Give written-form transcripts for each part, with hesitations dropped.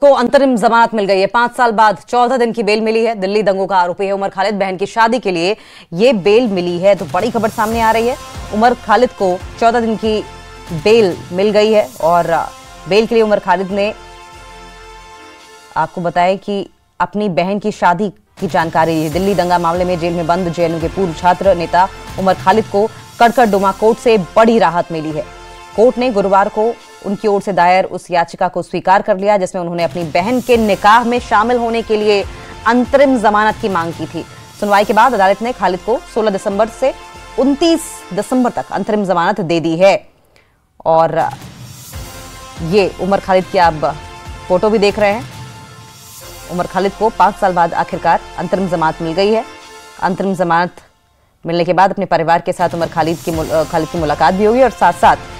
को अंतरिम जमानत मिल गई है। 5 साल बाद 14 दिन की बेल मिली है। दिल्ली दंगों का आरोपी है उमर खालिद। बहन की शादी के लिए ये बेल मिली है तो बड़ी खबर सामने आ रही है। उमर खालिद को 14 दिन की बेल मिल गई है और बेल के लिए उमर खालिद ने आपको बताया कि अपनी बहन की शादी की जानकारी दी। दिल्ली दंगा मामले में जेल में बंद जेएनयू के पूर्व छात्र नेता उमर खालिद को कड़कड़डुमा कोर्ट से बड़ी राहत मिली है। कोर्ट ने गुरुवार को उनकी ओर से दायर उस याचिका को स्वीकार कर लिया जिसमें उन्होंने अपनी बहन के निकाह में शामिल होने के लिए अंतरिम जमानत की मांग की थी। सुनवाई के बाद अदालत ने खालिद को 16 दिसंबर से 29 दिसंबर तक अंतरिम जमानत दे दी है। और ये उमर खालिद की आप फोटो भी देख रहे हैं। उमर खालिद को 5 साल बाद आखिरकार अंतरिम जमानत मिल गई है। अंतरिम जमानत मिलने के बाद अपने परिवार के साथ उमर खालिद की मुलाकात भी होगी और साथ साथ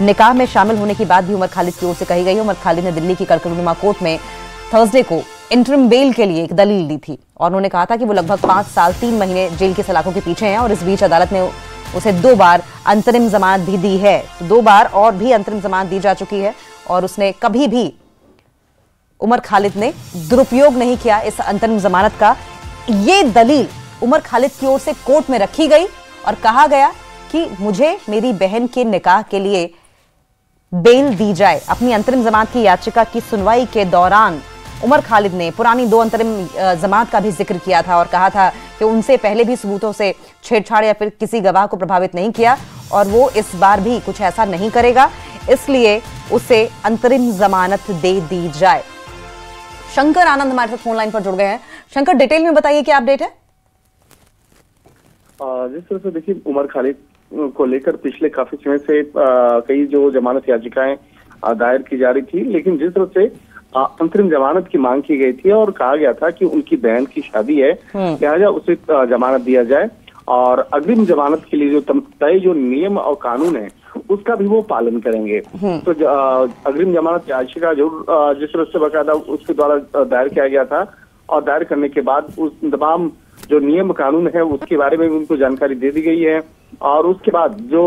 निकाह में शामिल होने की बात भी उमर खालिद की ओर से कही गई है। उमर खालिद ने दिल्ली की कड़कड़डुमा कोर्ट में थर्सडे को इंटरिम बेल के लिए एक दलील दी थी और उन्होंने कहा था कि वो लगभग 5 साल 3 महीने जेल की सलाखों के पीछे हैं और इस बीच अदालत ने उसे 2 बार अंतरिम जमानत भी दी है। तो 2 बार और भी अंतरिम जमानत दी जा चुकी है और उसने कभी भी उमर खालिद ने दुरुपयोग नहीं किया इस अंतरिम जमानत का। ये दलील उमर खालिद की ओर से कोर्ट में रखी गई और कहा गया कि मुझे मेरी बहन के निकाह के लिए बेल दी जाए। अपनी अंतरिम जमानत की याचिका की सुनवाई के दौरान उमर खालिद ने पुरानी 2 अंतरिम जमानत का भी जिक्र किया था और कहा था कि उनसे पहले भी सबूतों से छेड़छाड़ या फिर किसी गवाह को प्रभावित नहीं किया और वो इस बार भी कुछ ऐसा नहीं करेगा, इसलिए उसे अंतरिम जमानत दे दी जाए। शंकर आनंद हमारे साथ फोन लाइन पर जुड़ गए हैं। शंकर, डिटेल में बताइए क्या अपडेट है। जिस तरह से देखिए, उमर खालिद को लेकर पिछले काफी समय से कई जो जमानत याचिकाएं दायर की जा रही थी, लेकिन जिस तरह से अंतरिम जमानत की मांग की गई थी और कहा गया था कि उनकी बहन की शादी है, लिहाजा उसे जमानत दिया जाए और अग्रिम जमानत के लिए जो तय जो नियम और कानून है उसका भी वो पालन करेंगे। तो अग्रिम जमानत याचिका जरूर जिस तरह से बकायदा उसके द्वारा दायर किया गया था और दायर करने के बाद उस तमाम जो नियम कानून है उसके बारे में उनको जानकारी दे दी गई है और उसके बाद जो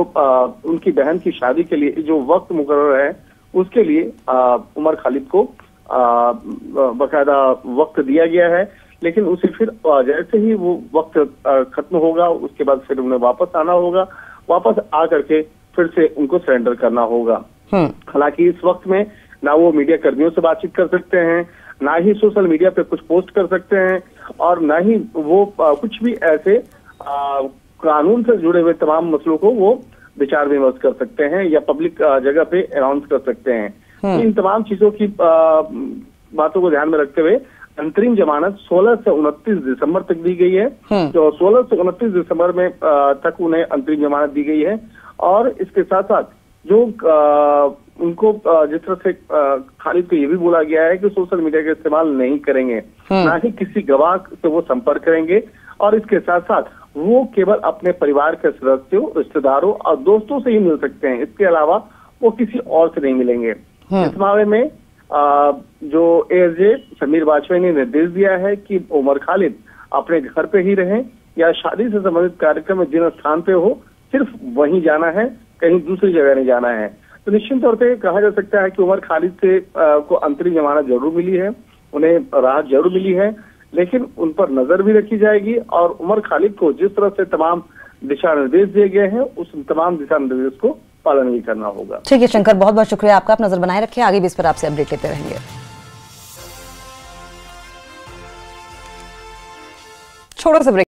उनकी बहन की शादी के लिए जो वक्त मुकर्रर है उसके लिए उमर खालिद को बकायदा वक्त दिया गया है, लेकिन उसे फिर जैसे ही वो वक्त खत्म होगा उसके बाद फिर उन्हें वापस आना होगा, वापस आ करके फिर से उनको सरेंडर करना होगा। हालांकि इस वक्त में ना वो मीडिया कर्मियों से बातचीत कर सकते हैं, ना ही सोशल मीडिया पे कुछ पोस्ट कर सकते हैं और ना ही वो कुछ भी ऐसे कानून से जुड़े हुए तमाम मसलों को वो विचार विमर्श कर सकते हैं या पब्लिक जगह पे अनाउंस कर सकते हैं। इन तमाम चीजों की बातों को ध्यान में रखते हुए अंतरिम जमानत 16 से 29 दिसंबर तक दी गई है। तो 16 से 29 दिसंबर में तक उन्हें अंतरिम जमानत दी गई है और इसके साथ साथ जो उनको जिस तरह से खालिद को ये भी बोला गया है कि सोशल मीडिया का इस्तेमाल नहीं करेंगे, ना ही किसी गवाह से वो संपर्क करेंगे और इसके साथ साथ वो केवल अपने परिवार के सदस्यों, रिश्तेदारों और दोस्तों से ही मिल सकते हैं। इसके अलावा वो किसी और से नहीं मिलेंगे। इस मामले में जो एएसजे समीर बाजपेयी ने निर्देश दिया है कि उमर खालिद अपने घर पे ही रहें या शादी से संबंधित कार्यक्रम में जिस स्थान पे हो सिर्फ वहीं जाना है, कहीं दूसरी जगह नहीं जाना है। तो निश्चित तौर पे कहा जा सकता है कि उमर खालिद से को अंतरिम जमानत जरूर मिली है, उन्हें राहत जरूर मिली है, लेकिन उन पर नजर भी रखी जाएगी और उमर खालिद को जिस तरह से तमाम दिशा निर्देश दिए गए हैं उस तमाम दिशा निर्देश को पालन भी करना होगा। ठीक है शंकर, बहुत बहुत शुक्रिया आपका। आप नजर बनाए रखें, आगे भी इस पर आपसे अपडेट लेते रहेंगे। छोटा सा ब्रेक।